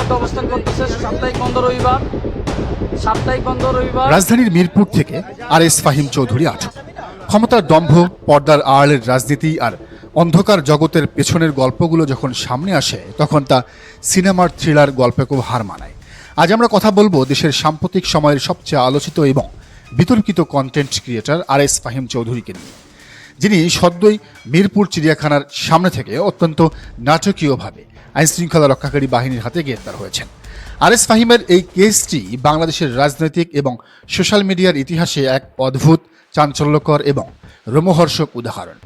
মধ্যে অবস্থান করতেছে। সাপ্তাহিক বন্ধ রবিবার। রাজধানীর মিরপুর থেকে আরএস ফাহিম চৌধুরী আটক। ক্ষমতার দম্ভ, পর্দার আড়ালের রাজনীতি আর অন্ধকার জগতের পেছনের গল্পগুলো যখন সামনে আসে তখন তা সিনেমার থ্রিলার গল্পকেও হার মানায়। আজ আমরা কথা বলবো দেশের সাম্প্রতিক সময়ের সবচেয়ে আলোচিত এবং বিতর্কিত কন্টেন্ট ক্রিয়েটর আরএস ফাহিম চৌধুরীকে নিয়ে, যিনি সদ্যই মিরপুর চিড়িয়াখানার সামনে থেকে অত্যন্ত নাটকীয়ভাবে আইনশৃঙ্খলা রক্ষাকারী বাহিনীর হাতে গ্রেপ্তার হয়েছেন। আরএস ফাহিমের এই কেসটি বাংলাদেশের রাজনৈতিক এবং সোশ্যাল মিডিয়ার ইতিহাসে এক অদ্ভুত, চাঞ্চল্যকর এবং রোমহর্ষক উদাহরণ।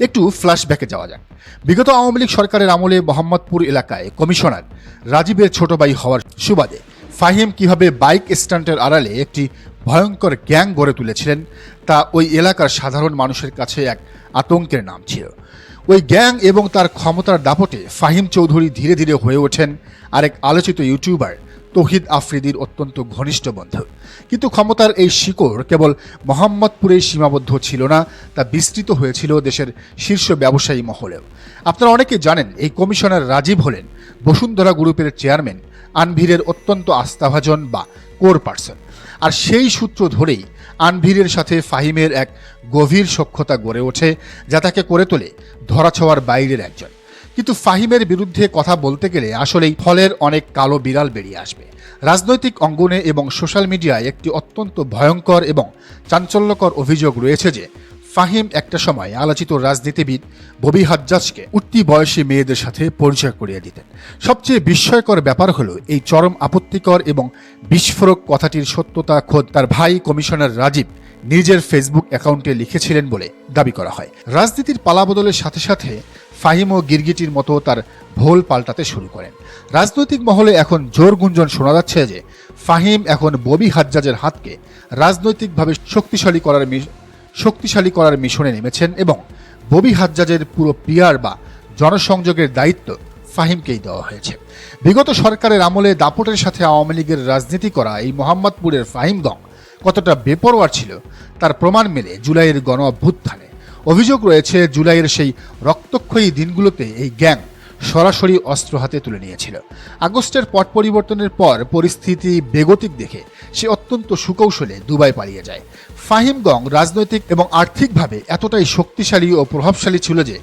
একটু ফ্ল্যাশব্যাকে যাওয়া যাক। বিগত আওয়ামী লীগ সরকারের আমলে মোহাম্মদপুর এলাকায় কমিশনার রাজীবের ছোট ভাই হওয়ার সুবাদে ফাহিম কিভাবে বাইক স্ট্যান্ডের আড়ালে একটি ভয়ঙ্কর গ্যাং গড়ে তুলেছিলেন তা ওই এলাকার সাধারণ মানুষের কাছে এক আতঙ্কের নাম ছিল। ওই গ্যাং এবং তার ক্ষমতার দাপটে ফাহিম চৌধুরী ধীরে ধীরে হয়ে ওঠেন আরেক আলোচিত ইউটিউবার তৌহিদ আফ্রিদির অত্যন্ত ঘনিষ্ঠ বন্ধু। কিন্তু ক্ষমতার এই শিকড় কেবল মোহাম্মদপুরে সীমাবদ্ধ ছিল না, তা বিস্তৃত হয়েছিল দেশের শীর্ষ ব্যবসায়ী মহলেও। আপনারা অনেকে জানেন, এই কমিশনার রাজীব হলেন বসুন্ধরা গ্রুপের চেয়ারম্যান আনভিরের অত্যন্ত আস্থাভাজন বা কোর পার্সন। আর সেই সূত্র ধরেই আনভিরের সাথে ফাহিমের এক গভীর সখ্যতা গড়ে ওঠে, যা তাকে করে তোলে ধরাছোঁয়ার বাইরের একজন। কিন্তু ফাহিমের বিরুদ্ধে কথা বলতে গেলে আসলেই ফলের অনেক কালো বিড়াল বেরিয়ে আসবে। রাজনৈতিক অঙ্গনে এবং সোশ্যাল মিডিয়ায় একটি অত্যন্ত ভয়ঙ্কর এবং চাঞ্চল্যকর অভিযোগ রয়েছে যে ফাহিম একটা সময় আলোচিত রাজনীতিবিদ ববি হাজ্জাজকে উঠতি বয়সী মেয়েদের সাথে পরিচয় করিয়ে দিতেন। সবচেয়ে বিস্ময়কর ব্যাপার হলো, এই চরম আপত্তিকর এবং বিস্ফোরক কথাটির সত্যতা খোদ তার ভাই কমিশনার রাজীব নিজের ফেসবুক অ্যাকাউন্টে লিখেছিলেন বলে দাবি করা হয়। রাজনীতির পালাবদলের সাথে সাথে ফাহিম ও গিরগিটির মতো তার ভোল পাল্টাতে শুরু করেন। রাজনৈতিক মহলে এখন জোর গুঞ্জন শোনা যাচ্ছে যে ফাহিম এখন ববি হাজ্জাজের হাতকে রাজনৈতিকভাবে শক্তিশালী করার মিশনে নেমেছেন এবং ববি হাজ্জাজের পুরো পিআর বা জনসংযোগের দায়িত্ব ফাহিমকেই দেওয়া হয়েছে। বিগত সরকারের আমলে দাপটের সাথে আওয়ামী লীগের রাজনীতি করা এই মোহাম্মদপুরের ফাহিম গং কতটা বেপরোয়া ছিল তার প্রমাণ মেলে জুলাইয়ের গণ অভ্যুত্থানে। অভিযোগ রয়েছে, জুলাইয়ের সেই রক্তক্ষয়ী দিনগুলোতে এই গ্যাং সরাসরি অস্ত্র হাতে তুলে নিয়েছিল। আগস্টের পট পরিবর্তনের পর পরিস্থিতি বেগতিক দেখে সে অত্যন্ত সুকৌশলে দুবাই পালিয়ে যায়। ফাহিম গং রাজনৈতিক এবং আর্থিকভাবে এতটাই শক্তিশালী ও প্রভাবশালী ছিল যে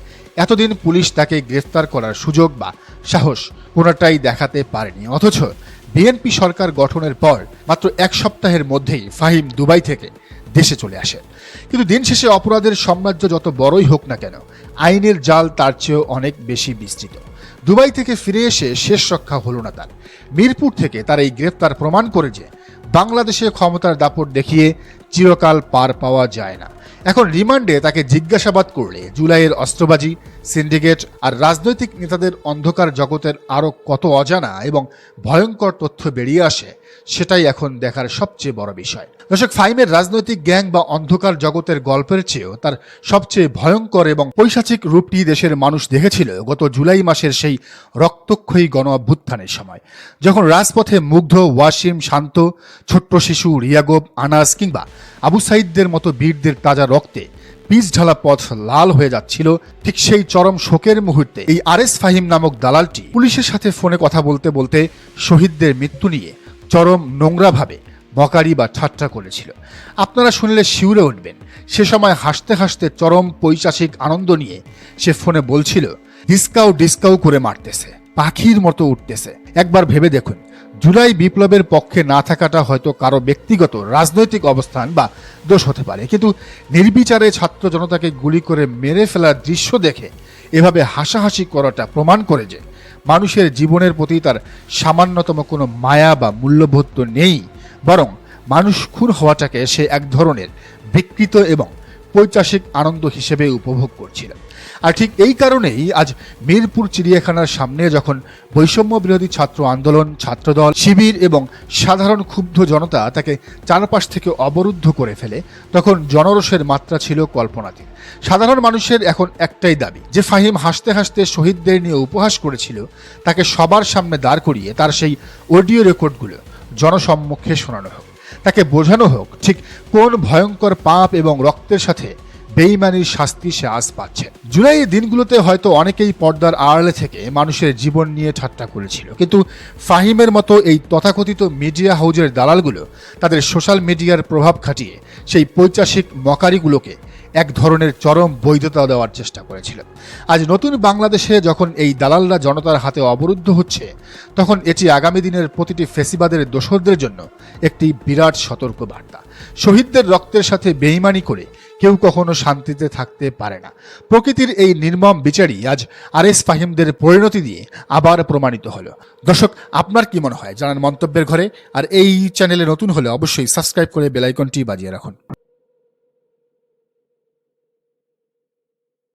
এতদিন পুলিশ তাকে গ্রেফতার করার সুযোগ বা সাহস কোনোটাই দেখাতে পারেনি। অথচ বিএনপি সরকার গঠনের পর মাত্র এক সপ্তাহের মধ্যেই ফাহিম দুবাই থেকে দেশে চলে আসে। কিন্তু দিন শেষে অপরাধের সাম্রাজ্য যত বড়ই হোক না কেন, আইনের জাল তার চেয়েও অনেক বেশি বিস্তৃত। দুবাই থেকে ফিরে এসে শেষ রক্ষা হলো না তার। মিরপুর থেকে তার এই গ্রেফতার প্রমাণ করে যে বাংলাদেশে ক্ষমতার দাপট দেখিয়ে চিরকাল পার পাওয়া যায় না। এখন রিমান্ডে তাকে জিজ্ঞাসাবাদ করলে জুলাইয়ের অস্ত্রবাজি, সিন্ডিকেট আর রাজনৈতিক নেতাদের অন্ধকার জগতের আরও কত অজানা এবং ভয়ঙ্কর তথ্য বেরিয়ে আসে, সেটাই এখন দেখার সবচেয়ে বড় বিষয়। দর্শক, ফাহিমের রাজনৈতিক গ্যাং বা অন্ধকার জগতের গল্পের চেয়েও তার সবচেয়ে ভয়ঙ্কর এবং পৈশাচিক রূপটি দেশের মানুষ দেখেছিল গত জুলাই মাসের সেই রক্তক্ষয়ী গণ অভ্যুত্থানের সময়, যখন রাজপথে মুগ্ধ ওয়াসিম, শান্ত, ছোট্ট শিশু রিয়াগোব, আনাস কিংবা আবু সাইদদের মতো বীরদের তাজা রক্তে পিচ ঢালা পথ লাল হয়ে যাচ্ছিল। ঠিক সেই চরম শোকের মুহূর্তে এই আরএস ফাহিম নামক দালালটি পুলিশের সাথে ফোনে কথা বলতে বলতে শহীদদের মৃত্যু নিয়ে চরম নোংরাভাবে বকারি বা ঠাট্টা করেছিল। আপনারা শুনলে শিউরে উঠবেন। সে সময় হাসতে হাসতে চরম পৈশাচিক আনন্দ নিয়ে সে ফোনে বলছিল, ডিসকাউ করে মারতেছে, পাখির মতো উঠতেছে। একবার ভেবে দেখুন, জুলাই বিপ্লবের পক্ষে না থাকাটা হয়তো কারো ব্যক্তিগত রাজনৈতিক অবস্থান বা দোষ হতে পারে, কিন্তু নির্বিচারে ছাত্র জনতাকে গুলি করে মেরে ফেলার দৃশ্য দেখে এভাবে হাসাহাসি করাটা প্রমাণ করে যে মানুষের জীবনের প্রতি তার সামান্যতম কোনো মায়া বা মূল্যবোধ তো নেই, বরং মানুষ খুন হওয়াটাকে সে এক ধরনের বিকৃত এবং পৈশাচিক আনন্দ হিসেবে উপভোগ করছিল। আর ঠিক এই কারণেই আজ মিরপুর চিড়িয়াখানার সামনে যখন বৈষম্য বিরোধী ছাত্র আন্দোলন, ছাত্রদল, শিবির এবং সাধারণ ক্ষুব্ধ জনতা তাকে চারপাশ থেকে অবরুদ্ধ করে ফেলে, তখন জনরোষের মাত্রা ছিল কল্পনাতীত। সাধারণ মানুষের এখন একটাই দাবি যে ফাহিম হাসতে হাসতে শহীদদের নিয়ে উপহাস করেছিল, তাকে সবার সামনে দাঁড় করিয়ে তার সেই অডিও রেকর্ডগুলো জনসম্মুখে শোনানো হোক, তাকে বোঝানো হোক ঠিক কোন ভয়ঙ্কর পাপ এবং রক্তের সাথে বেইমানির শাস্তি সে আজ পাচ্ছে। জুলাইয়ের দিনগুলোতে হয়তো অনেকেই পর্দার আড়ালে থেকে মানুষের জীবন নিয়ে ঠাট্টা করেছিল, কিন্তু ফাহিমের মতো এই তথাকথিত মিডিয়া হাউজের দালালগুলো তাদের সোশ্যাল মিডিয়ার প্রভাব খাটিয়ে সেই পৈশাচিক মকারিগুলোকে এক ধরনের চরম বৈধতা দেওয়ার চেষ্টা করেছিল। আজ নতুন বাংলাদেশে যখন এই দালালরা জনতার হাতে অবরুদ্ধ হচ্ছে, তখন এটি আগামী দিনের প্রতিটি ফেসিবাদের দোসরদের জন্য একটি বিরাট সতর্ক বার্তা। শহীদদের রক্তের সাথে বেইমানি করে কেউ কখনো শান্তিতে থাকতে পারে না। প্রকৃতির এই নির্মম বিচারই আজ আরএস ফাহিমদের পরিণতি দিয়ে আবার প্রমাণিত হলো। দর্শক, আপনার কি মনে হয় জানান মন্তব্যের ঘরে। আর এই চ্যানেলে নতুন হলে অবশ্যই সাবস্ক্রাইব করে বেল আইকনটি বাজিয়ে রাখুন।